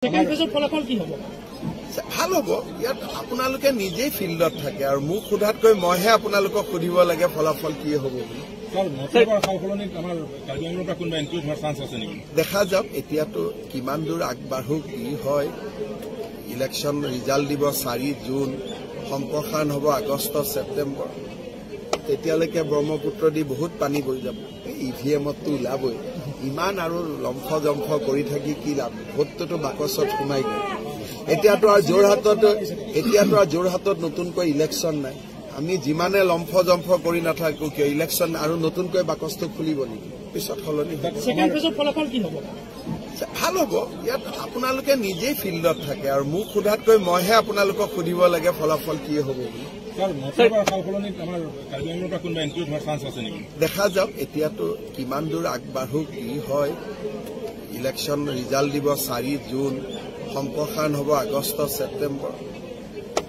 Second ফেজৰ ফলাফল কি হ'ব? ভাল হ'ব। ইয়াত আপোনালোকে নিজেই ফিল্ডত থাকে আৰু মোক সোধাতকৈ মইহে আপোনালোকক সুধিব লাগে ফলাফল কি হ'ব বুলি। দেখা যাওক এতিয়াতো কিমান দূৰ আগবাঢ়ো কি হয়। ইলেকশ্যন ৰিজাল্ট দিব 4 জুন, সম্প্ৰসাৰণ হ'ব আগষ্ট ছেপ্টেম্বৰ। তেতিয়ালৈকে ব্ৰহ্মপুত্ৰ দি বহুত পানী বৈ যাব। EVMতো ওলাবই। ইমান আৰু লম্ফ জম্ফ কৰি থাকি কি লাভ? ভোটটোতো বাকচত সোমাই গ'ল। এতিয়াতো আৰু যোৰহাটত নতুনকৈ ইলেকশ্যন নাই। আমি যিমানে লম্ফ জম্ফ কৰি নাথাকো কিয় ইলেকশ্যন আৰু নতুনকৈ বাকচটো খুলিব নেকি? পিছত সলনি সেকেন্ড ফেজৰ ফলাফল কি হ'ব? ভাল হ'ব। ইয়াত আপোনালোকে নিজেই ফিল্ডত থাকে আৰু মোক সোধাতকৈ মইহে আপোনালোকক সুধিব লাগে ফলাফল কি হ'ব বুলি। দেখা যাওক এতিয়াতো কিমান দূৰ আগবাঢ়ো কি হয়। ইলেকশ্যন ৰিজাল্ট দিব 4 জুন, সম্প্ৰসাৰণ হ'ব আগষ্ট ছেপ্টেম্বৰ।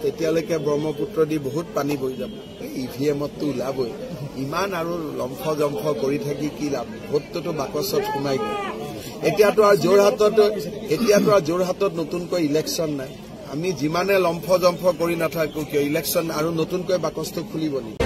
তেতিয়ালৈকে ব্ৰহ্মপুত্ৰ দি বহুত পানী বৈ যাব। EVMতো ওলাবই। ইমান আৰু লম্ফ জম্ফ কৰি থাকি কি লাভ? ভোটটোতো বাকচত সোমাই গ'ল। এতিয়াতো আৰু যোৰহাটত নতুনকৈ ইলেকশ্যন নাই। আমি যিমানে লম্ফ জম্ফ কৰি নাথাকো কিয় ইলেকশ্যন আৰু নতুনকৈ বাকচটো খুলিব নেকি?